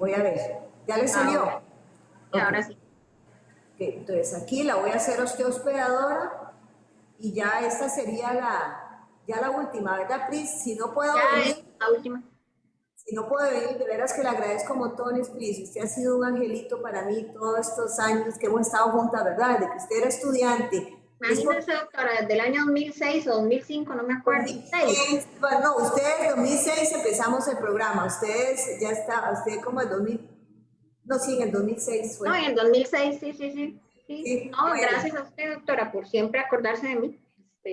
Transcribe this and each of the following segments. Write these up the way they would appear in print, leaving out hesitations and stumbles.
Voy a ver. ¿Ya le salió? Ahora, y Ok. ahora sí. Ok, entonces aquí la voy a hacer osteohospedadora y ya esta sería ya la última, ¿verdad, Pris? Si no puedo Ya es venir, la última. si no puedo venir, de veras que le agradezco montones, Pris. Usted ha sido un angelito para mí todos estos años que hemos estado juntas, ¿verdad? Desde que usted era estudiante. Es por Imagínense, doctora, desde el año 2006 o 2005, no me acuerdo. 6. 2006, bueno, no, ustedes 2006 empezamos el programa, ustedes ya está, usted como el 2000, no, sí, en el 2006 No, fue. en el 2006, sí, sí, sí. Sí, Sí, no, bueno, gracias a usted, doctora, por siempre acordarse de mí.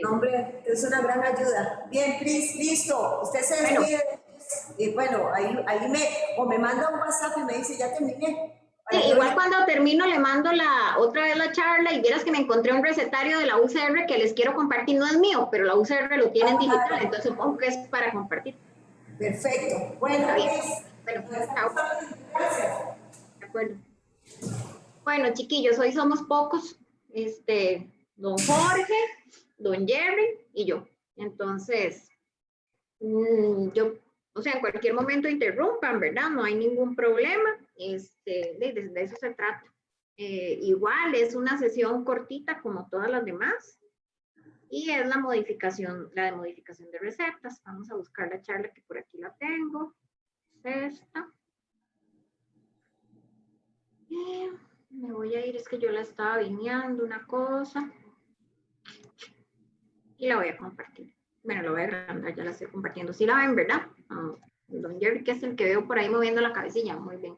no, hombre, es una gran ayuda. Bien, Pris, listo, usted se Bueno, despide. Y bueno, o me manda un WhatsApp y me dice, ya terminé, sí, para yo igual ir. cuando termino le mando otra vez la charla y vieras que me encontré un recetario de la UCR que les quiero compartir, no es mío, pero la UCR lo tienen Ah, digital, claro, entonces supongo que es para compartir. perfecto. Bueno, Está bien. Pris, Bueno, nos estamos chao. hablando. Gracias. De acuerdo. Bueno, chiquillos, hoy somos pocos. Don Jorge, don Jerry y yo. Entonces, yo, o sea, en cualquier momento interrumpan, ¿verdad? No hay ningún problema. De eso se trata. Igual es una sesión cortita como todas las demás. Y es la de modificación de recetas. Vamos a buscar la charla que por aquí la tengo. Es esta. Me voy a ir, es que yo la estaba vineando una cosa y la voy a compartir. Bueno, la voy a agrandar, ya la estoy compartiendo. Sí la ven, ¿verdad? Don Jerry, que es el que veo por ahí moviendo la cabecilla. Muy bien.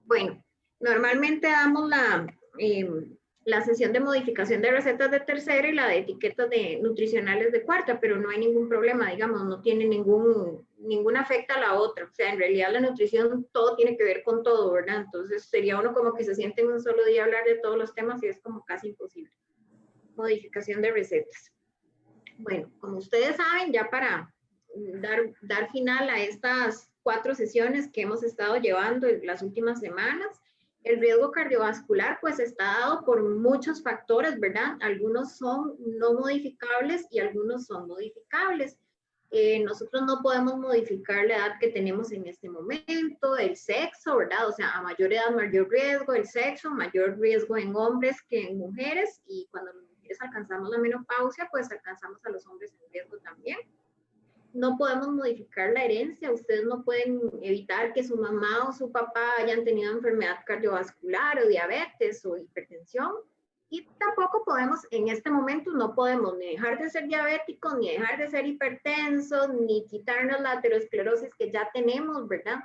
Bueno, normalmente damos la sesión de modificación de recetas de tercera y la de etiquetas nutricionales de cuarta, pero no hay ningún problema, digamos, no tiene ninguna afecta a la otra. O sea, en realidad la nutrición todo tiene que ver con todo, ¿verdad? Entonces sería uno como que se siente en un solo día hablar de todos los temas y es como casi imposible. Modificación de recetas. Bueno, como ustedes saben, ya para dar final a estas 4 sesiones que hemos estado llevando en las últimas semanas, el riesgo cardiovascular pues está dado por muchos factores, ¿verdad? Algunos son no modificables y algunos son modificables. Nosotros no podemos modificar la edad que tenemos en este momento, el sexo, ¿verdad? O sea, a mayor edad, mayor riesgo, el sexo, mayor riesgo en hombres que en mujeres, y cuando las mujeres alcanzamos la menopausia, pues alcanzamos a los hombres en riesgo también. No podemos modificar la herencia, ustedes no pueden evitar que su mamá o su papá hayan tenido enfermedad cardiovascular o diabetes o hipertensión, y tampoco podemos, en este momento, no podemos ni dejar de ser diabéticos, ni dejar de ser hipertensos, ni quitarnos la aterosclerosis que ya tenemos, ¿verdad?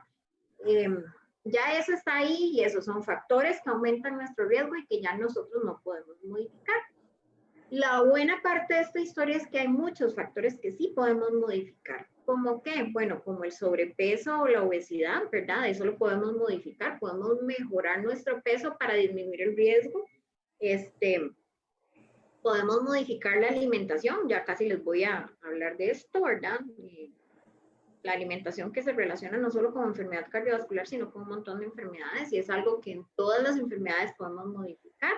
Ya eso está ahí y esos son factores que aumentan nuestro riesgo y que ya nosotros no podemos modificar. La buena parte de esta historia es que hay muchos factores que sí podemos modificar. ¿Cómo qué? Bueno, como el sobrepeso o la obesidad, ¿verdad? Eso lo podemos modificar, podemos mejorar nuestro peso para disminuir el riesgo. Podemos modificar la alimentación, ya casi les voy a hablar de esto, ¿verdad? La alimentación que se relaciona no solo con enfermedad cardiovascular, sino con un montón de enfermedades, y es algo que en todas las enfermedades podemos modificar.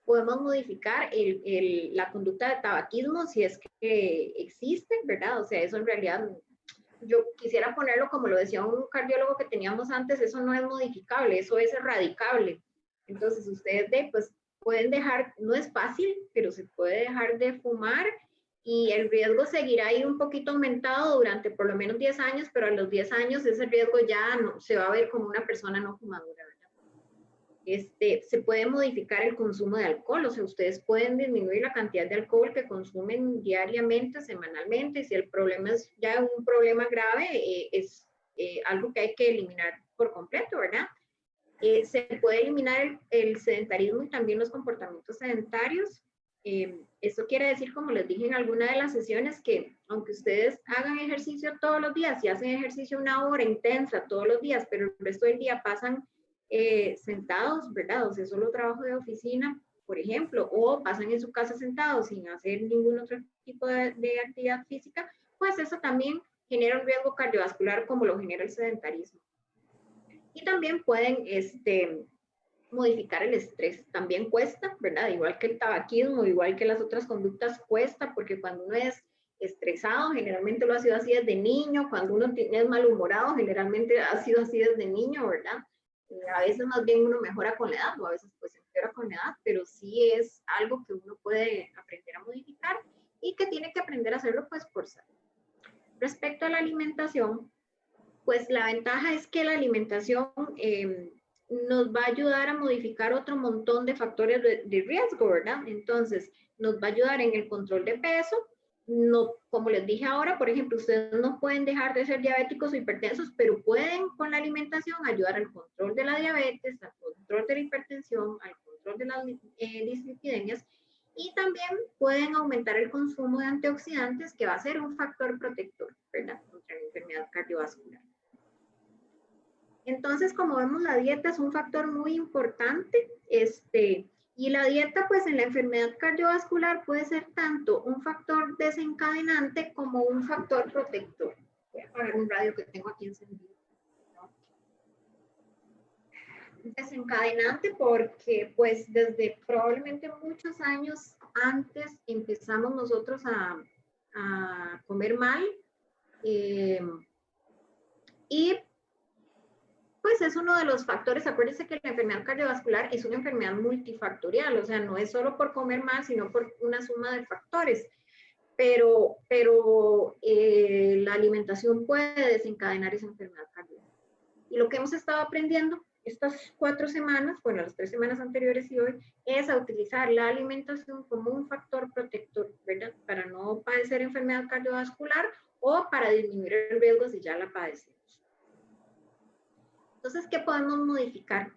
Podemos modificar la conducta de tabaquismo si es que existe, ¿verdad? O sea, eso en realidad, yo quisiera ponerlo como lo decía un cardiólogo que teníamos antes, eso no es modificable, eso es erradicable. Entonces, ustedes pues pueden dejar, no es fácil, pero se puede dejar de fumar y el riesgo seguirá ahí un poquito aumentado durante por lo menos 10 años, pero a los 10 años ese riesgo ya no, se va a ver como una persona no fumadora, ¿verdad? Se puede modificar el consumo de alcohol, o sea, ustedes pueden disminuir la cantidad de alcohol que consumen diariamente, semanalmente, y si el problema es ya un problema grave, es algo que hay que eliminar por completo, ¿verdad? Se puede eliminar el sedentarismo y también los comportamientos sedentarios. Eso quiere decir, como les dije en alguna de las sesiones, que aunque ustedes hagan ejercicio todos los días, y hacen ejercicio una hora intensa todos los días, pero el resto del día pasan sentados, ¿verdad? O sea, solo trabajo de oficina, por ejemplo, o pasan en su casa sentados sin hacer ningún otro tipo de actividad física, pues eso también genera un riesgo cardiovascular como lo genera el sedentarismo. Y también pueden modificar el estrés. También cuesta, ¿verdad? Igual que el tabaquismo, igual que las otras conductas, cuesta, porque cuando uno es estresado, generalmente lo ha sido así desde niño, cuando uno es malhumorado, generalmente ha sido así desde niño, ¿verdad? A veces más bien uno mejora con la edad, o a veces pues empeora con la edad, pero sí es algo que uno puede aprender a modificar y que tiene que aprender a hacerlo pues por salud. Respecto a la alimentación, pues la ventaja es que la alimentación nos va a ayudar a modificar otro montón de factores de riesgo, ¿verdad? Entonces, nos va a ayudar en el control de peso. No, como les dije ahora, por ejemplo, ustedes no pueden dejar de ser diabéticos o hipertensos, pero pueden con la alimentación ayudar al control de la diabetes, al control de la hipertensión, al control de las dislipidemias, y también pueden aumentar el consumo de antioxidantes, que va a ser un factor protector, ¿verdad? Contra la enfermedad cardiovascular. Entonces, como vemos, la dieta es un factor muy importante, y la dieta, pues en la enfermedad cardiovascular puede ser tanto un factor desencadenante como un factor protector. Voy a apagar un radio que tengo aquí encendido. Desencadenante porque, pues, desde probablemente muchos años antes empezamos nosotros a comer mal, y pues es uno de los factores. Acuérdense que la enfermedad cardiovascular es una enfermedad multifactorial, o sea, no es solo por comer mal, sino por una suma de factores. Pero la alimentación puede desencadenar esa enfermedad cardiovascular. Y lo que hemos estado aprendiendo estas 4 semanas, bueno, las 3 semanas anteriores y hoy, es a utilizar la alimentación como un factor protector, ¿verdad? Para no padecer enfermedad cardiovascular o para disminuir el riesgo si ya la padecemos. Entonces, ¿qué podemos modificar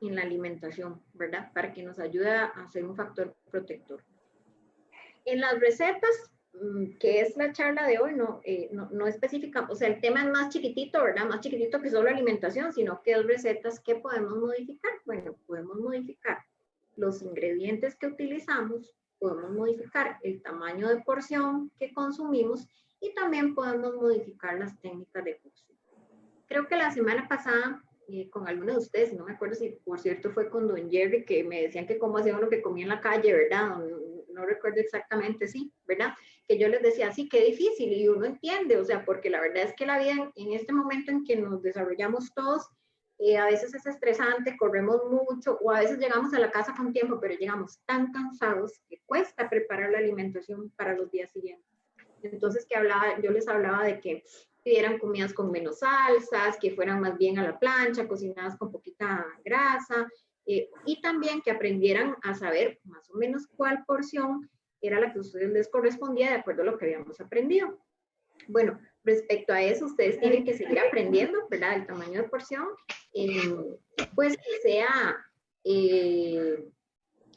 en la alimentación, verdad? Para que nos ayude a ser un factor protector. En las recetas, que es la charla de hoy, no especificamos, o sea, el tema es más chiquitito, ¿verdad? Más chiquitito que solo alimentación, sino que es recetas que podemos modificar. Bueno, podemos modificar los ingredientes que utilizamos, podemos modificar el tamaño de porción que consumimos y también podemos modificar las técnicas de cocción. Creo que la semana pasada, con algunos de ustedes, no me acuerdo si por cierto fue con don Jerry, que me decían que cómo hacía uno que comía en la calle, ¿verdad? No recuerdo exactamente, sí, ¿verdad? Que yo les decía, sí, qué difícil, y uno entiende, o sea, porque la verdad es que la vida en este momento en que nos desarrollamos todos, a veces es estresante, corremos mucho, o a veces llegamos a la casa con tiempo, pero llegamos tan cansados que cuesta preparar la alimentación para los días siguientes. Entonces, yo les hablaba de que pidieran comidas con menos salsas, que fueran más bien a la plancha, cocinadas con poquita grasa, y también que aprendieran a saber más o menos cuál porción era la que a ustedes les correspondía de acuerdo a lo que habíamos aprendido. Bueno, respecto a eso, ustedes tienen que seguir aprendiendo, ¿verdad? El tamaño de porción, pues que sea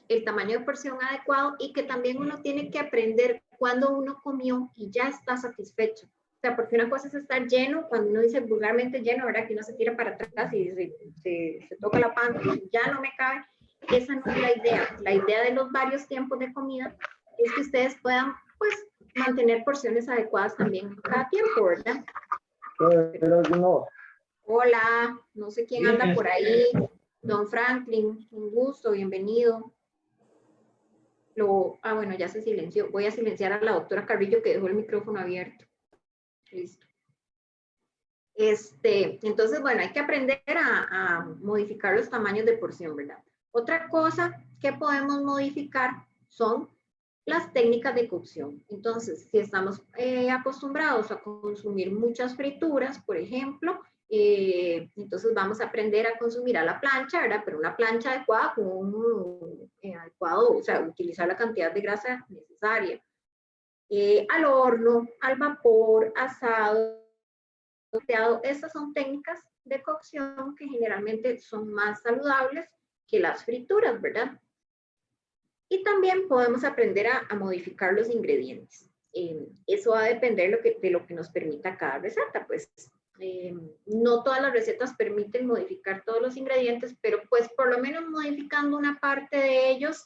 el tamaño de porción adecuado, y que también uno tiene que aprender cuando uno comió y ya está satisfecho. O sea, porque una cosa es estar lleno, cuando uno dice vulgarmente lleno, ¿verdad? Que uno se tira para atrás y se toca la panza y ya no me cabe. Esa no es la idea. La idea de los varios tiempos de comida es que ustedes puedan, pues, mantener porciones adecuadas también en cada tiempo, ¿verdad? Pero no. Hola, no sé quién anda por ahí. Don Franklin, un gusto, bienvenido. Bueno, ya se silenció. Voy a silenciar a la doctora Carrillo, que dejó el micrófono abierto. Listo. Entonces, bueno, hay que aprender a modificar los tamaños de porción, ¿verdad? Otra cosa que podemos modificar son las técnicas de cocción. Entonces, si estamos acostumbrados a consumir muchas frituras, por ejemplo, entonces vamos a aprender a consumir a la plancha, ¿verdad? Pero una plancha adecuada con un adecuado, o sea, utilizar la cantidad de grasa necesaria. Al horno, al vapor, asado, estas son técnicas de cocción que generalmente son más saludables que las frituras, ¿verdad? Y también podemos aprender a modificar los ingredientes. Eso va a depender de lo que nos permita cada receta, pues. No todas las recetas permiten modificar todos los ingredientes, pero pues por lo menos modificando una parte de ellos,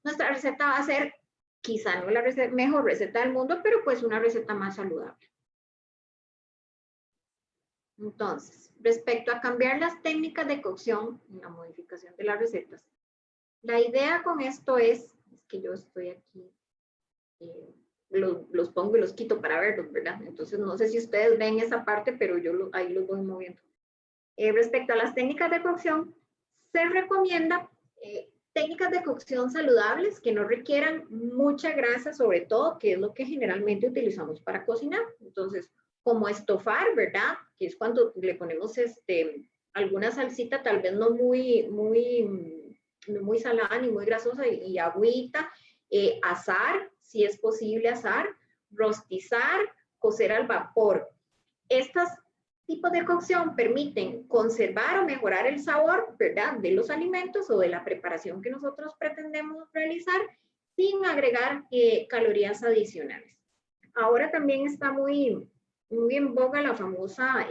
nuestra receta va a ser quizá no la mejor receta del mundo, pero pues una receta más saludable. Entonces, respecto a cambiar las técnicas de cocción y la modificación de las recetas, la idea con esto es que yo estoy aquí los pongo y los quito para verlos, ¿verdad? Entonces no sé si ustedes ven esa parte, pero yo ahí los voy moviendo. Respecto a las técnicas de cocción, se recomienda técnicas de cocción saludables que no requieran mucha grasa, sobre todo, que es lo que generalmente utilizamos para cocinar. Entonces, como estofar, ¿verdad? Que es cuando le ponemos alguna salsita, tal vez no muy salada ni muy grasosa, y agüita, asar, si es posible asar, rostizar, cocer al vapor. Estos tipos de cocción permiten conservar o mejorar el sabor, ¿verdad?, de los alimentos o de la preparación que nosotros pretendemos realizar sin agregar calorías adicionales. Ahora también está muy en boga la famosa,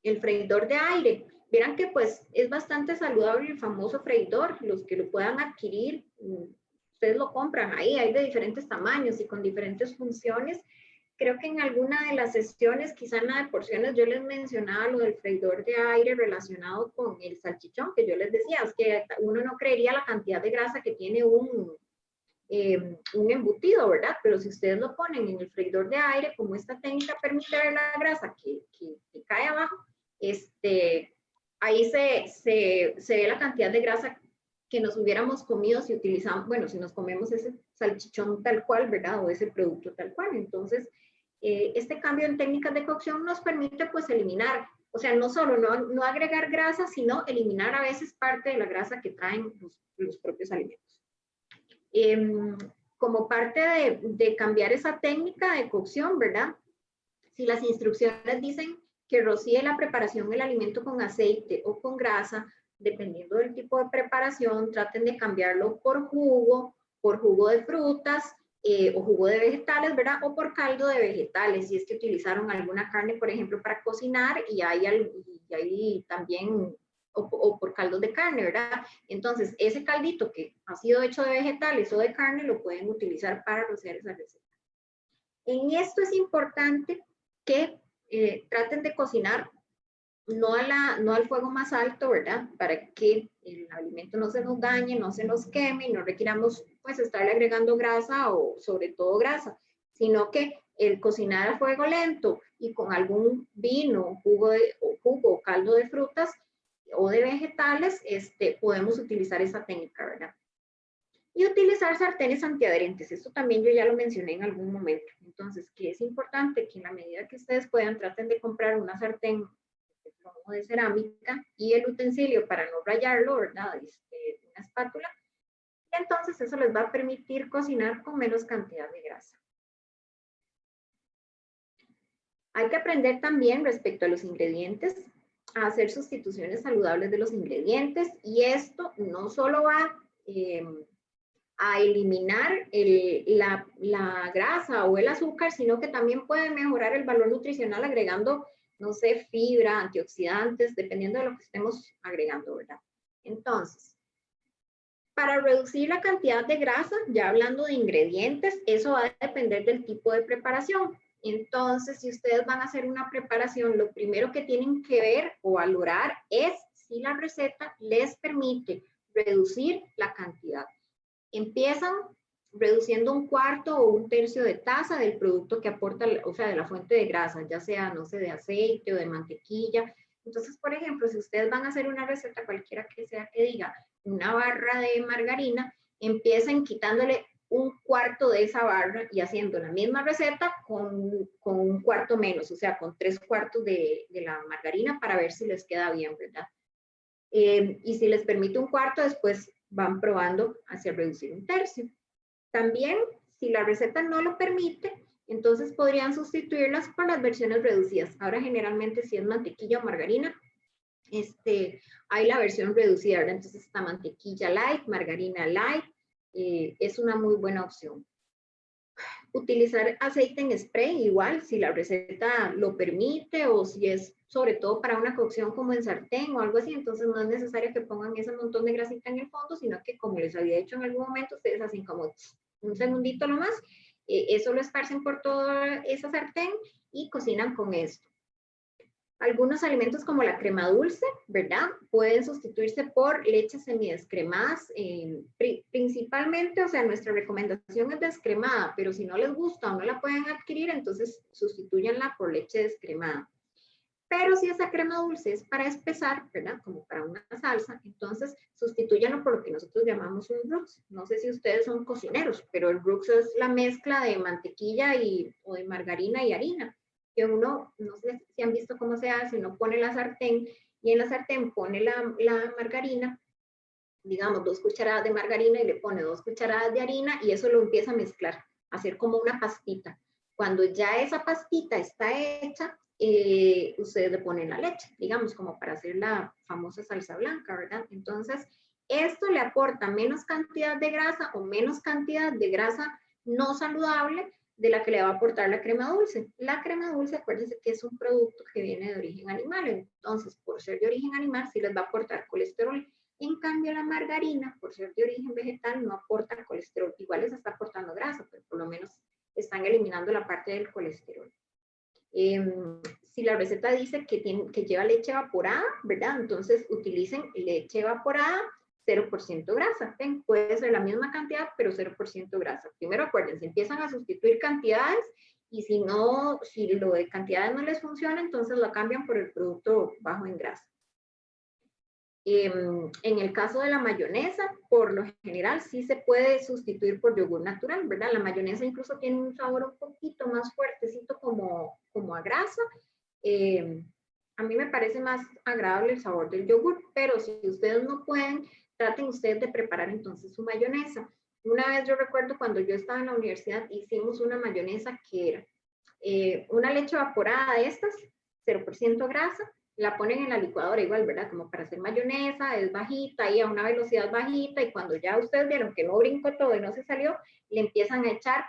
el freidor de aire. Verán que pues es bastante saludable el famoso freidor. Los que lo puedan adquirir, ustedes lo compran ahí, hay de diferentes tamaños y con diferentes funciones. Creo que en alguna de las sesiones, quizá en la de porciones, yo les mencionaba lo del freidor de aire relacionado con el salchichón, que yo les decía, es que uno no creería la cantidad de grasa que tiene un embutido, ¿verdad? Pero si ustedes lo ponen en el freidor de aire, como esta técnica permite ver la grasa que cae abajo, ahí se ve la cantidad de grasa que nos hubiéramos comido si utilizamos, bueno, si nos comemos ese salchichón tal cual, ¿verdad? O ese producto tal cual. Entonces, este cambio en técnicas de cocción nos permite pues eliminar, o sea, no solo no agregar grasa, sino eliminar a veces parte de la grasa que traen los propios alimentos. Como parte de cambiar esa técnica de cocción, ¿verdad? Si las instrucciones dicen que rocíe la preparación del alimento con aceite o con grasa, dependiendo del tipo de preparación, traten de cambiarlo por jugo de frutas o jugo de vegetales, ¿verdad? O por caldo de vegetales, si es que utilizaron alguna carne, por ejemplo, para cocinar y hay también, o por caldos de carne, ¿verdad? Entonces, ese caldito que ha sido hecho de vegetales o de carne, lo pueden utilizar para rociar esa receta. En esto es importante que traten de cocinar no al fuego más alto, ¿verdad? Para que el alimento no se nos dañe, no se nos queme y no requiramos pues estarle agregando grasa o sobre todo grasa, sino que el cocinar a fuego lento y con algún vino, jugo o caldo de frutas o de vegetales, podemos utilizar esa técnica, ¿verdad? Y utilizar sartenes antiadherentes. Esto también yo ya lo mencioné en algún momento. Entonces, que es importante que en la medida que ustedes puedan, traten de comprar una sartén de cerámica y el utensilio para no rayarlo, ¿verdad? Una espátula. Y entonces eso les va a permitir cocinar con menos cantidad de grasa. Hay que aprender también respecto a los ingredientes, a hacer sustituciones saludables de los ingredientes, y esto no solo va a eliminar la grasa o el azúcar, sino que también puede mejorar el valor nutricional agregando, no sé, fibra, antioxidantes, dependiendo de lo que estemos agregando, ¿verdad? Entonces, para reducir la cantidad de grasa, ya hablando de ingredientes, eso va a depender del tipo de preparación. Entonces, si ustedes van a hacer una preparación, lo primero que tienen que ver o valorar es si la receta les permite reducir la cantidad. Empiezan reduciendo 1/4 o 1/3 de taza del producto que aporta, o sea, de la fuente de grasa, ya sea, no sé, de aceite o de mantequilla. Entonces, por ejemplo, si ustedes van a hacer una receta cualquiera que sea que diga una barra de margarina, empiecen quitándole 1/4 de esa barra y haciendo la misma receta con 1/4 menos, o sea, con 3/4 de la margarina para ver si les queda bien, ¿verdad? Y si les permite 1/4, después van probando hacia reducir 1/3. También, si la receta no lo permite, entonces podrían sustituirlas por las versiones reducidas. Ahora generalmente si es mantequilla o margarina, hay la versión reducida, ¿verdad? Entonces está mantequilla light, margarina light, es una muy buena opción. Utilizar aceite en spray, igual, si la receta lo permite o si es sobre todo para una cocción como en sartén o algo así, entonces no es necesario que pongan ese montón de grasita en el fondo, sino que como les había dicho en algún momento, ustedes hacen como un segundito nomás, eso lo esparcen por toda esa sartén y cocinan con esto. Algunos alimentos como la crema dulce, ¿verdad? Pueden sustituirse por leches semidescremadas, principalmente, o sea, nuestra recomendación es descremada, pero si no les gusta o no la pueden adquirir, entonces sustituyanla por leche descremada. Pero si esa crema dulce es para espesar, ¿verdad? Como para una salsa, entonces sustituyanlo por lo que nosotros llamamos un brux. No sé si ustedes son cocineros, pero el brux es la mezcla de mantequilla o de margarina y harina. Que uno, no sé si han visto cómo se hace, uno pone la sartén y en la sartén pone la margarina, digamos 2 cucharadas de margarina y le pone 2 cucharadas de harina y eso lo empieza a mezclar, a hacer como una pastita. Cuando ya esa pastita está hecha, ustedes le ponen la leche, digamos, como para hacer la famosa salsa blanca, ¿verdad? Entonces, esto le aporta menos cantidad de grasa o menos cantidad de grasa no saludable de la que le va a aportar la crema dulce. La crema dulce, acuérdense que es un producto que viene de origen animal, entonces, por ser de origen animal, sí les va a aportar colesterol. En cambio, la margarina, por ser de origen vegetal, no aporta colesterol. Igual les está aportando grasa, pero por lo menos están eliminando la parte del colesterol. Si la receta dice que lleva leche evaporada, ¿verdad? Entonces utilicen leche evaporada, 0% grasa. ¿Ven? Puede ser la misma cantidad, pero 0% grasa. Primero acuérdense, empiezan a sustituir cantidades y si lo de cantidades no les funciona, entonces lo cambian por el producto bajo en grasa. En el caso de la mayonesa, por lo general sí se puede sustituir por yogur natural, ¿verdad? La mayonesa incluso tiene un sabor un poquito más fuertecito como a grasa. A mí me parece más agradable el sabor del yogur, pero si ustedes no pueden, traten ustedes de preparar entonces su mayonesa. Una vez yo recuerdo cuando yo estaba en la universidad, hicimos una mayonesa que era una leche evaporada de estas, 0% grasa, la ponen en la licuadora igual, ¿verdad? Como para hacer mayonesa, es bajita y a una velocidad bajita y cuando ya ustedes vieron que no brincó todo y no se salió, le empiezan a echar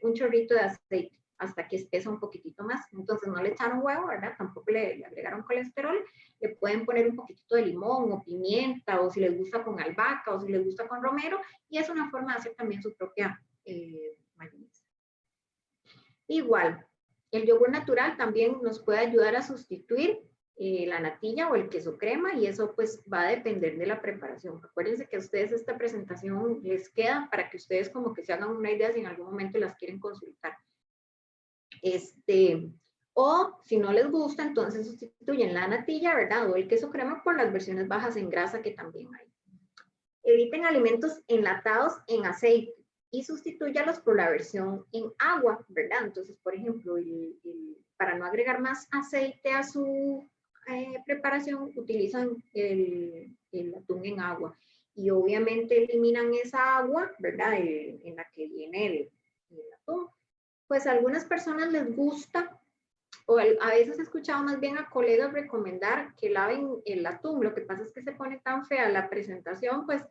un chorrito de aceite hasta que espesa un poquitito más. Entonces no le echaron huevo, ¿verdad? Tampoco le agregaron colesterol, le pueden poner un poquitito de limón o pimienta o si les gusta con albahaca o si les gusta con romero y es una forma de hacer también su propia mayonesa. Igual, el yogur natural también nos puede ayudar a sustituir la natilla o el queso crema y eso pues va a depender de la preparación. Acuérdense que a ustedes esta presentación les queda para que ustedes como que se hagan una idea si en algún momento las quieren consultar. O si no les gusta, entonces sustituyen la natilla, ¿verdad? O el queso crema por las versiones bajas en grasa que también hay. Eviten alimentos enlatados en aceite y sustitúyalos por la versión en agua, ¿verdad? Entonces, por ejemplo, para no agregar más aceite a su preparación, utilizan el atún en agua. Y obviamente eliminan esa agua, ¿verdad? En la que viene el atún. Pues a algunas personas les gusta, o a veces he escuchado más bien a colegas recomendar que laven el atún. Lo que pasa es que se pone tan fea la presentación, pues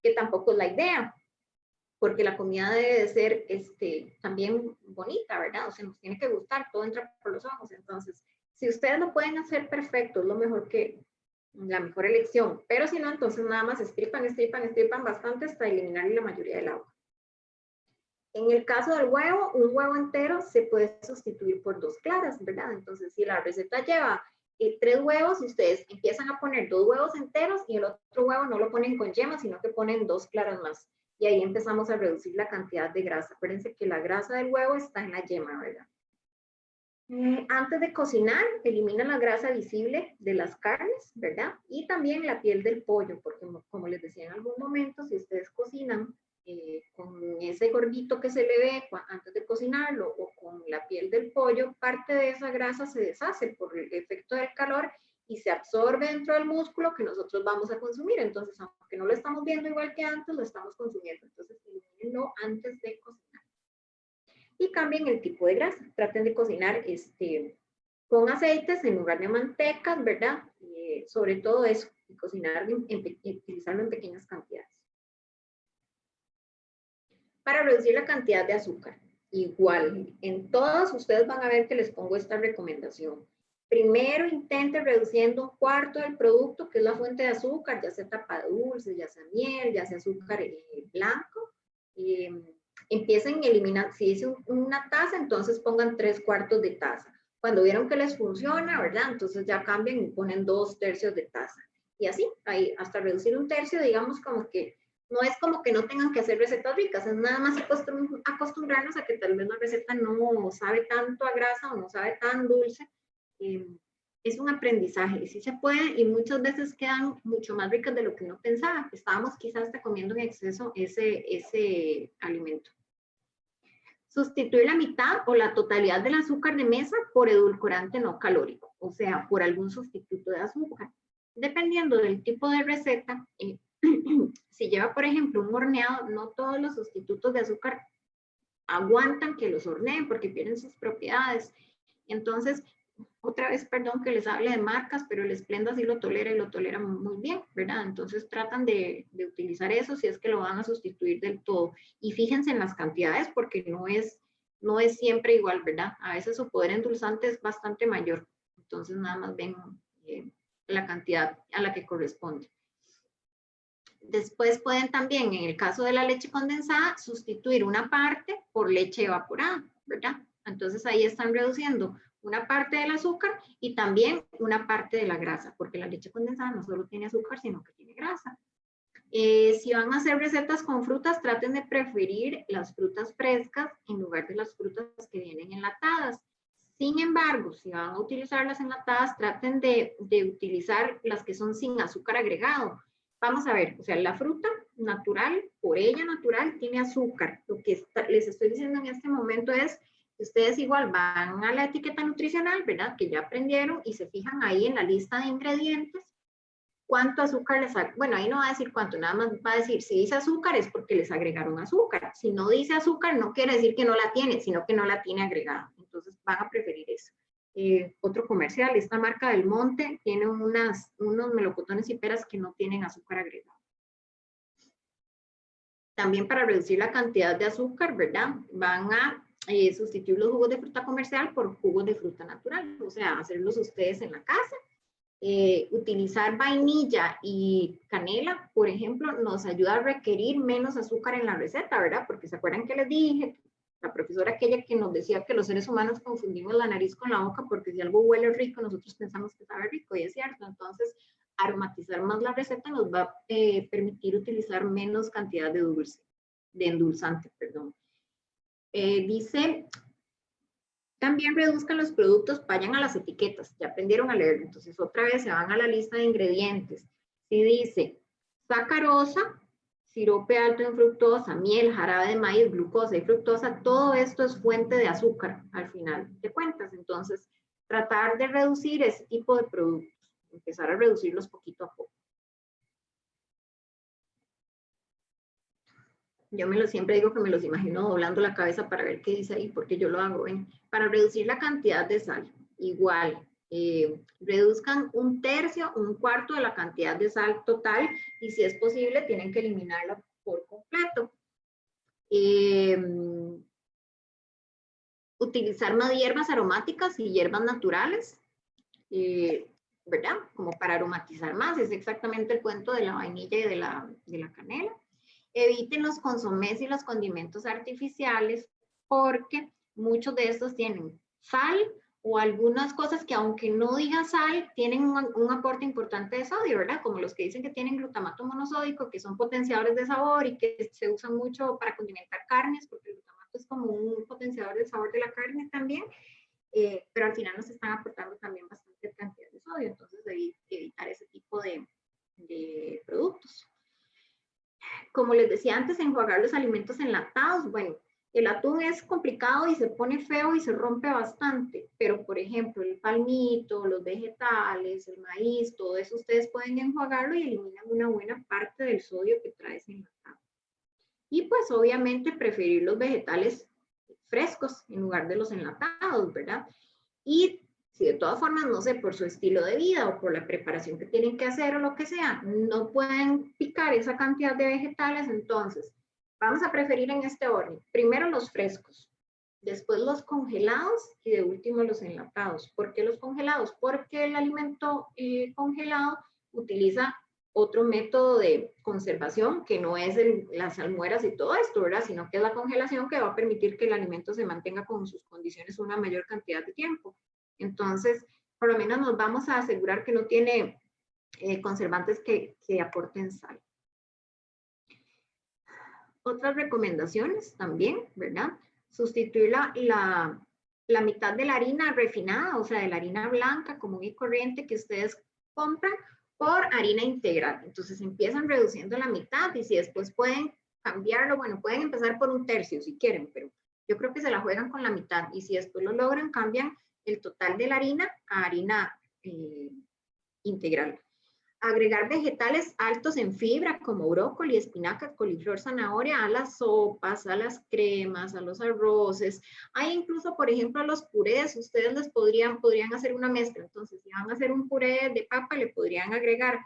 que tampoco es la idea, porque la comida debe de ser también bonita, ¿verdad? O sea, nos tiene que gustar, todo entra por los ojos. Entonces, si ustedes lo pueden hacer perfecto, es la mejor elección, pero si no, entonces nada más estripan bastante hasta eliminar la mayoría del agua. En el caso del huevo, un huevo entero se puede sustituir por 2 claras, ¿verdad? Entonces, si la receta lleva 3 huevos, ustedes empiezan a poner 2 huevos enteros y el otro huevo no lo ponen con yema, sino que ponen 2 claras más. Y ahí empezamos a reducir la cantidad de grasa. Acuérdense que la grasa del huevo está en la yema, ¿verdad? Antes de cocinar, elimina la grasa visible de las carnes, ¿verdad? Y también la piel del pollo, porque como les decía en algún momento, si ustedes cocinan con ese gordito que se le ve antes de cocinarlo o con la piel del pollo, parte de esa grasa se deshace por el efecto del calor y se absorbe dentro del músculo que nosotros vamos a consumir. Entonces, aunque no lo estamos viendo igual que antes, lo estamos consumiendo. Entonces, elimínenlo antes de cocinar. Y cambien el tipo de grasa. Traten de cocinar con aceites en lugar de mantecas, ¿verdad? Sobre todo eso, y cocinar, utilizarlo en pequeñas cantidades. Para reducir la cantidad de azúcar, igual, en todas ustedes van a ver que les pongo esta recomendación. Primero intenten reduciendo 1/4 del producto, que es la fuente de azúcar, ya sea tapadulces, ya sea miel, ya sea azúcar blanco. Empiecen a eliminar, si es una taza, entonces pongan 3/4 de taza. Cuando vieron que les funciona, ¿verdad? Entonces ya cambian y ponen 2/3 de taza. Y así, ahí, hasta reducir 1/3, digamos como que no es como que no tengan que hacer recetas ricas, es nada más acostumbrarnos a que tal vez la receta no sabe tanto a grasa o no sabe tan dulce. Es un aprendizaje y sí se puede y muchas veces quedan mucho más ricas de lo que uno pensaba. Estábamos quizás hasta comiendo en exceso ese alimento. Sustituir la mitad o la totalidad del azúcar de mesa por edulcorante no calórico, o sea, por algún sustituto de azúcar. Dependiendo del tipo de receta, si lleva, por ejemplo, un horneado, no todos los sustitutos de azúcar aguantan que los horneen porque pierden sus propiedades. Entonces, otra vez, perdón que les hable de marcas, pero el Splenda sí lo tolera y lo tolera muy bien, ¿verdad? Entonces tratan de utilizar eso si es que lo van a sustituir del todo. Y fíjense en las cantidades porque no es siempre igual, ¿verdad? A veces su poder endulzante es bastante mayor. Entonces nada más ven la cantidad a la que corresponde. Después pueden también, en el caso de la leche condensada, sustituir una parte por leche evaporada, ¿verdad? Entonces ahí están reduciendo una parte del azúcar y también una parte de la grasa, porque la leche condensada no solo tiene azúcar, sino que tiene grasa. Si van a hacer recetas con frutas, traten de preferir las frutas frescas en lugar de las frutas que vienen enlatadas. Sin embargo, si van a utilizar las enlatadas, traten de utilizar las que son sin azúcar agregado. Vamos a ver, o sea, la fruta natural, por ella natural, tiene azúcar. Lo que les estoy diciendo en este momento es que ustedes igual van a la etiqueta nutricional, ¿verdad? Que ya aprendieron y se fijan ahí en la lista de ingredientes cuánto azúcar les agregaron. Bueno, ahí no va a decir cuánto, nada más va a decir si dice azúcar es porque les agregaron azúcar. Si no dice azúcar no quiere decir que no la tiene, sino que no la tiene agregada. Entonces van a preferir eso. Otro comercial, esta marca Del Monte tiene unos melocotones y peras que no tienen azúcar agregado. También para reducir la cantidad de azúcar, ¿verdad? Van a sustituir los jugos de fruta comercial por jugos de fruta natural, o sea, hacerlos ustedes en la casa. Utilizar vainilla y canela, por ejemplo, nos ayuda a requerir menos azúcar en la receta, ¿verdad? Porque se acuerdan que les dije, la profesora aquella que nos decía que los seres humanos confundimos la nariz con la boca porque si algo huele rico, nosotros pensamos que sabe rico y es cierto. Entonces, aromatizar más la receta nos va a permitir utilizar menos cantidad de endulzante, perdón. Dice, también reduzcan los productos, vayan a las etiquetas, ya aprendieron a leer, entonces otra vez se van a la lista de ingredientes. Si dice sacarosa, sirope alto en fructosa, miel, jarabe de maíz, glucosa y fructosa, todo esto es fuente de azúcar al final de cuentas. Entonces, tratar de reducir ese tipo de productos, empezar a reducirlos poquito a poco. Yo siempre digo que me los imagino doblando la cabeza para ver qué dice ahí, porque yo lo hago. ¿ven? Para reducir la cantidad de sal, igual, reduzcan 1/3, 1/4 de la cantidad de sal total y si es posible tienen que eliminarla por completo. Utilizar más hierbas aromáticas y hierbas naturales, ¿verdad? Como para aromatizar más, es exactamente el cuento de la vainilla y de la canela. Eviten los consomés y los condimentos artificiales porque muchos de estos tienen sal o algunas cosas que aunque no diga sal, tienen un aporte importante de sodio, ¿verdad? Como los que dicen que tienen glutamato monosódico, que son potenciadores de sabor y que se usan mucho para condimentar carnes, porque el glutamato es como un potenciador del sabor de la carne también, pero al final nos están aportando también bastante cantidad de sodio, entonces evitar ese tipo de productos. Como les decía antes, enjuagar los alimentos enlatados. Bueno, el atún es complicado y se pone feo y se rompe bastante, pero por ejemplo, el palmito, los vegetales, el maíz, todo eso ustedes pueden enjuagarlo y eliminan una buena parte del sodio que trae ese enlatado. Y pues obviamente preferir los vegetales frescos en lugar de los enlatados, ¿verdad? Y si de todas formas, no sé, por su estilo de vida o por la preparación que tienen que hacer o lo que sea, no pueden picar esa cantidad de vegetales, entonces vamos a preferir en este orden. Primero los frescos, después los congelados y de último los enlatados. ¿Por qué los congelados? Porque el alimento congelado utiliza otro método de conservación que no es las salmueras y todo esto, ¿verdad? Sino que es la congelación que va a permitir que el alimento se mantenga con sus condiciones una mayor cantidad de tiempo. Entonces, por lo menos nos vamos a asegurar que no tiene conservantes que aporten sal. Otras recomendaciones también, ¿verdad? Sustituir la mitad de la harina refinada, o sea, de la harina blanca común y corriente que ustedes compran por harina integral. Entonces empiezan reduciendo la mitad y si después pueden cambiarlo, bueno, pueden empezar por 1/3 si quieren, pero yo creo que se la juegan con la mitad y si después lo logran, cambian el total de la harina a harina integral. Agregar vegetales altos en fibra como brócoli, espinaca, coliflor, zanahoria a las sopas, a las cremas, a los arroces. Hay incluso, por ejemplo, a los purés. Ustedes les podrían hacer una mezcla. Entonces, si van a hacer un puré de papa, le podrían agregar,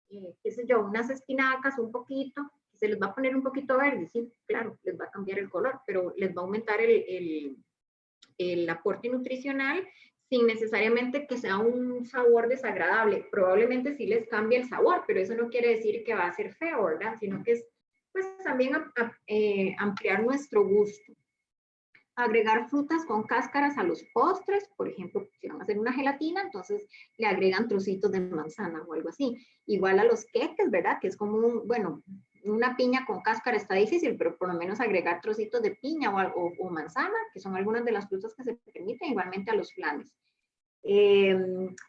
qué sé yo, unas espinacas, un poquito. Se les va a poner un poquito verde, sí, claro, les va a cambiar el color, pero les va a aumentar el aporte nutricional sin necesariamente que sea un sabor desagradable. Probablemente sí les cambie el sabor, pero eso no quiere decir que va a ser feo, ¿verdad? Sino que es pues también ampliar nuestro gusto. Agregar frutas con cáscaras a los postres, por ejemplo, si van a hacer una gelatina, entonces le agregan trocitos de manzana o algo así. Igual a los queques, ¿verdad? Que es como bueno, una piña con cáscara está difícil, pero por lo menos agregar trocitos de piña o manzana, que son algunas de las frutas que se permiten, igualmente a los flanes.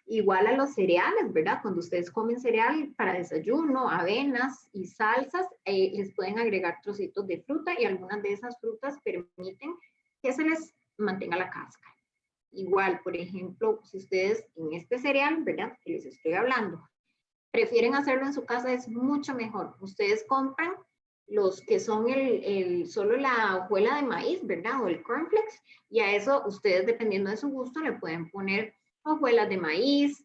Igual a los cereales, ¿verdad? Cuando ustedes comen cereal para desayuno, avenas y salsas, les pueden agregar trocitos de fruta y algunas de esas frutas permiten que se les mantenga la cáscara. Igual, por ejemplo, si ustedes en este cereal, ¿verdad? Que les estoy hablando, prefieren hacerlo en su casa, es mucho mejor. Ustedes compran los que son solo la hojuela de maíz, ¿verdad? O el cornflakes, y a eso ustedes, dependiendo de su gusto, le pueden poner hojuelas de maíz,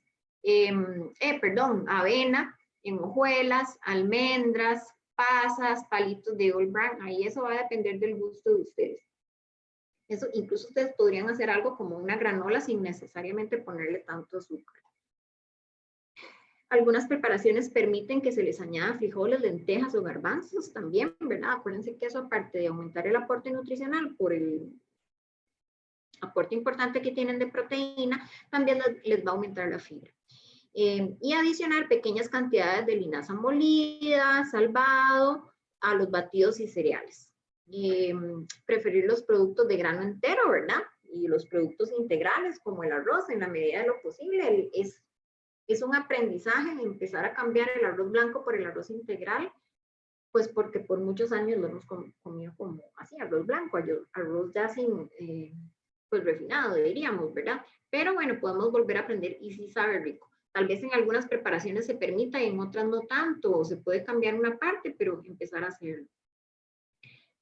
avena en hojuelas, almendras, pasas, palitos de All Bran, ahí eso va a depender del gusto de ustedes. Eso, incluso ustedes podrían hacer algo como una granola sin necesariamente ponerle tanto azúcar. Algunas preparaciones permiten que se les añada frijoles, lentejas o garbanzos también, ¿verdad? Acuérdense que eso, aparte de aumentar el aporte nutricional por el aporte importante que tienen de proteína, también les va a aumentar la fibra. Y adicionar pequeñas cantidades de linaza molida, salvado, a los batidos y cereales. Preferir los productos de grano entero, ¿verdad? Y los productos integrales como el arroz en la medida de lo posible. Es un aprendizaje empezar a cambiar el arroz blanco por el arroz integral, pues porque por muchos años lo hemos comido como así, arroz blanco, arroz ya sin, pues refinado, diríamos, ¿verdad? Pero bueno, podemos volver a aprender y sí sabe rico. Tal vez en algunas preparaciones se permita y en otras no tanto, o se puede cambiar una parte, pero empezar a hacerlo.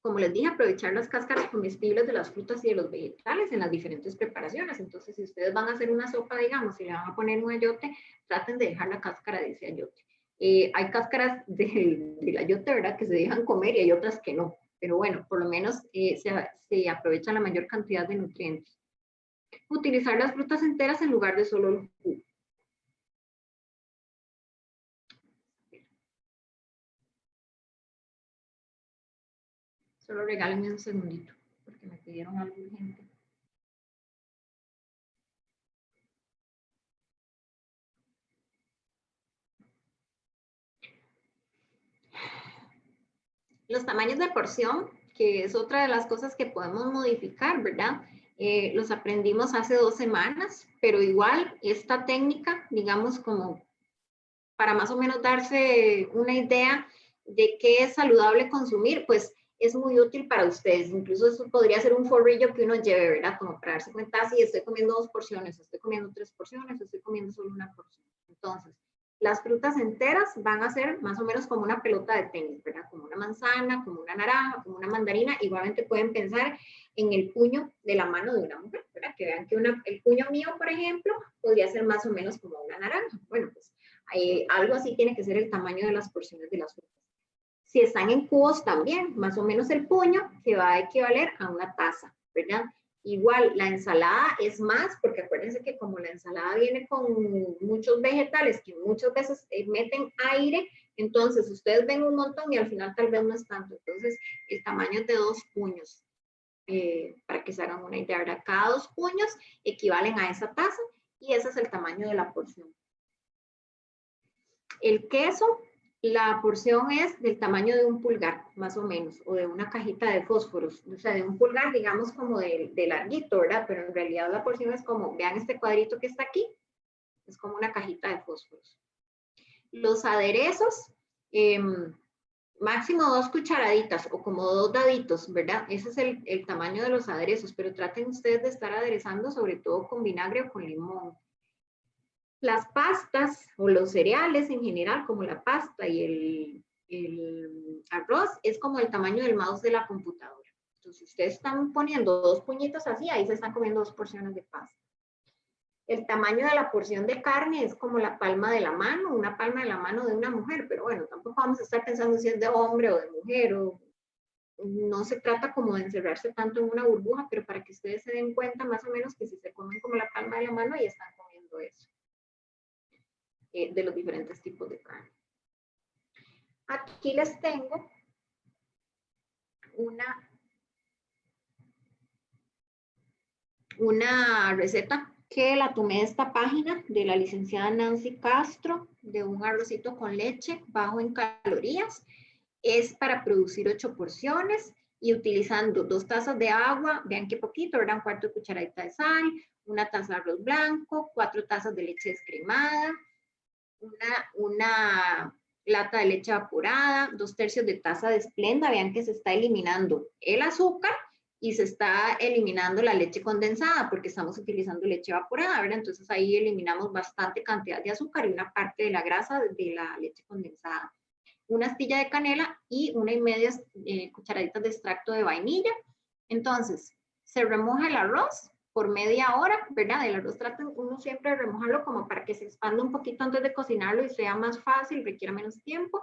Como les dije, aprovechar las cáscaras comestibles de las frutas y de los vegetales en las diferentes preparaciones. Entonces, si ustedes van a hacer una sopa, digamos, y le van a poner un ayote, traten de dejar la cáscara de ese ayote. Hay cáscaras del ayote, ¿verdad?, que se dejan comer y hay otras que no. Pero bueno, por lo menos se aprovecha la mayor cantidad de nutrientes. Utilizar las frutas enteras en lugar de solo el jugo. Solo regálenme un segundito, porque me pidieron algo urgente. Los tamaños de porción, que es otra de las cosas que podemos modificar, ¿verdad? Los aprendimos hace 2 semanas, pero igual esta técnica, digamos, como para más o menos darse una idea de qué es saludable consumir, pues es muy útil para ustedes. Incluso eso podría ser un forrillo que uno lleve, ¿verdad? Como para darse cuenta si estoy comiendo 2 porciones, estoy comiendo 3 porciones, estoy comiendo solo 1 porción. Entonces, las frutas enteras van a ser más o menos como una pelota de tenis, ¿verdad? Como una manzana, como una naranja, como una mandarina. Igualmente pueden pensar en el puño de la mano de una mujer, ¿verdad? Que vean que el puño mío, por ejemplo, podría ser más o menos como una naranja. Bueno, pues algo así tiene que ser el tamaño de las porciones de las frutas. Si están en cubos también, más o menos el puño que va a equivaler a una taza, ¿verdad? Igual, la ensalada es más, porque acuérdense que como la ensalada viene con muchos vegetales que muchas veces meten aire, entonces ustedes ven un montón y al final tal vez no es tanto. Entonces, el tamaño es de 2 puños. para que se hagan una idea, ¿verdad? Cada 2 puños equivalen a esa taza y ese es el tamaño de la porción. El queso, la porción es del tamaño de un pulgar, más o menos, o de una cajita de fósforos, o sea, de un pulgar, digamos, como de larguito, ¿verdad? Pero en realidad la porción es como, vean este cuadrito que está aquí, es como una cajita de fósforos. Los aderezos, máximo 2 cucharaditas o como 2 daditos, ¿verdad? Ese es el tamaño de los aderezos, pero traten ustedes de estar aderezando sobre todo con vinagre o con limón. Las pastas o los cereales en general, como la pasta y el arroz, es como el tamaño del mouse de la computadora. Entonces, ustedes están poniendo 2 puñitos así, ahí se están comiendo 2 porciones de pasta. El tamaño de la porción de carne es como la palma de la mano, una palma de la mano de una mujer, pero bueno, tampoco vamos a estar pensando si es de hombre o de mujer, o no se trata como de encerrarse tanto en una burbuja, pero para que ustedes se den cuenta más o menos que si se comen como la palma de la mano, ahí están comiendo eso, de los diferentes tipos de carne. Aquí les tengo una receta que la tomé de esta página de la licenciada Nancy Castro, de un arrocito con leche bajo en calorías. Es para producir 8 porciones y utilizando 2 tazas de agua, vean qué poquito, ¿verdad? 1/4 de cucharadita de sal, 1 taza de arroz blanco, 4 tazas de leche descremada, una lata de leche evaporada, 2/3 de taza de Splenda, vean que se está eliminando el azúcar y se está eliminando la leche condensada porque estamos utilizando leche evaporada, ¿verdad? Entonces ahí eliminamos bastante cantidad de azúcar y una parte de la grasa de la leche condensada. Una astilla de canela y 1,5 cucharaditas de extracto de vainilla. Entonces, se remoja el arroz por media hora, ¿verdad? El arroz trata uno siempre de remojarlo como para que se expanda un poquito antes de cocinarlo y sea más fácil, requiera menos tiempo.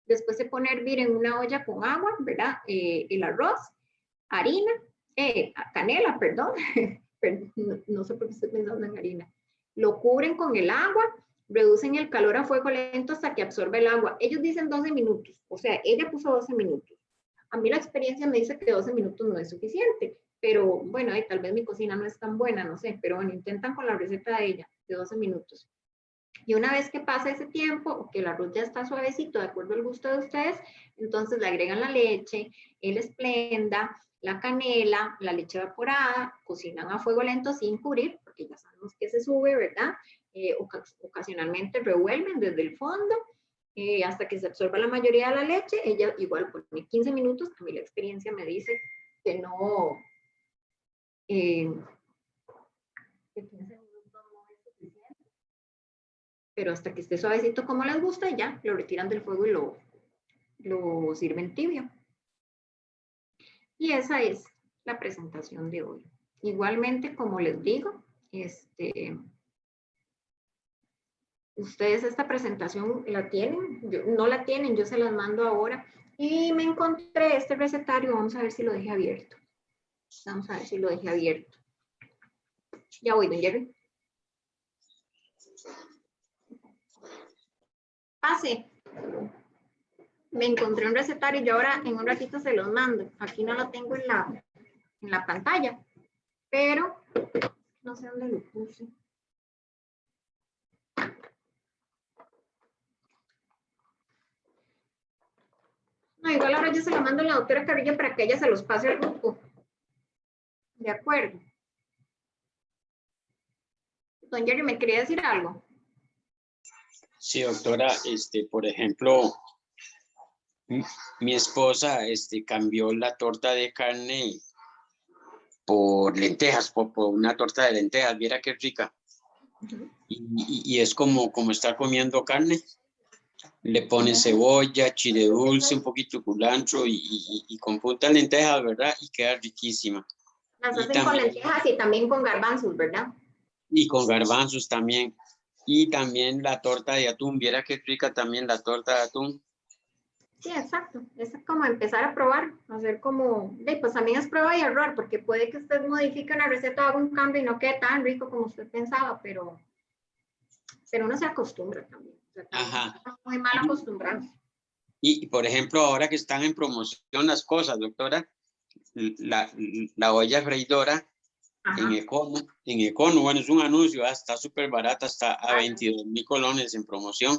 Después se pone a hervir en una olla con agua, ¿verdad? El arroz, harina, canela, perdón. No sé por qué estoy pensando en harina. Lo cubren con el agua, reducen el calor a fuego lento hasta que absorbe el agua. Ellos dicen 12 minutos, o sea, ella puso 12 minutos. A mí la experiencia me dice que 12 minutos no es suficiente, pero bueno, tal vez mi cocina no es tan buena, no sé, pero bueno, intentan con la receta de ella, de 12 minutos. Y una vez que pasa ese tiempo, o que el arroz ya está suavecito, de acuerdo al gusto de ustedes, entonces le agregan la leche, el Splenda, la canela, la leche evaporada, cocinan a fuego lento sin cubrir, porque ya sabemos que se sube, ¿verdad? Ocasionalmente revuelven desde el fondo hasta que se absorba la mayoría de la leche. Ella igual pone 15 minutos, a mí la experiencia me dice que no, que 15 minutos no es suficiente, pero hasta que esté suavecito como les gusta, ya lo retiran del fuego y lo sirven tibio. Y esa es la presentación de hoy. Igualmente, como les digo, ustedes esta presentación la tienen, no la tienen, yo se las mando ahora. Y me encontré este recetario, vamos a ver si lo dejé abierto. Vamos a ver si lo dejé abierto. Ya voy, don Jerry. Pase. Me encontré un recetario y yo ahora en un ratito se los mando. Aquí no lo tengo en la pantalla, pero no sé dónde lo puse. No, igual ahora yo se lo mando a la doctora Carrillo para que ella se los pase al grupo. De acuerdo. Don Jerry, ¿me quería decir algo? Sí, doctora, por ejemplo, mi esposa cambió la torta de carne por lentejas, por una torta de lentejas, viera qué rica. Y es como estar comiendo carne. Le pone cebolla, chile dulce, un poquito de culantro y con punta de lentejas, ¿verdad? Y queda riquísima. Las hacen con lentejas y también con garbanzos, ¿verdad? Y con garbanzos también. Y también la torta de atún, viera qué rica también la torta de atún. Sí, exacto. Es como empezar a probar, hacer como, pues también es prueba y error, porque puede que usted modifique una receta, haga un cambio y no quede tan rico como usted pensaba, pero uno se acostumbra también. O sea, Ajá. está muy mal acostumbrarse. Y por ejemplo, ahora que están en promoción las cosas, doctora, la olla freidora Ajá. en Econo, bueno, es un anuncio, está súper barata, está a 22.000 colones en promoción.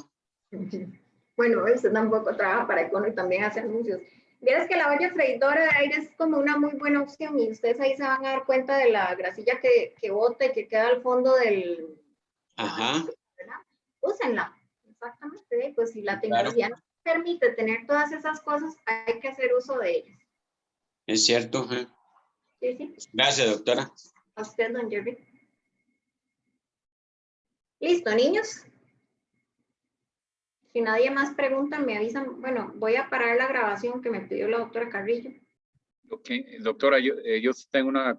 Bueno, usted tampoco trabaja para Econo y también hace anuncios. Vieras que la olla freidora de aire es como una muy buena opción y ustedes ahí se van a dar cuenta de la grasilla que bota y que queda al fondo del... Ajá. ¿verdad? Úsenla, exactamente. Pues si la Claro. tecnología nos permite tener todas esas cosas, hay que hacer uso de ellas. Es cierto. Sí, sí. Gracias, doctora. A usted, don Jerry. Listo, niños. Si nadie más pregunta, me avisan. Bueno, voy a parar la grabación que me pidió la doctora Carrillo. Ok, doctora, yo tengo una consulta.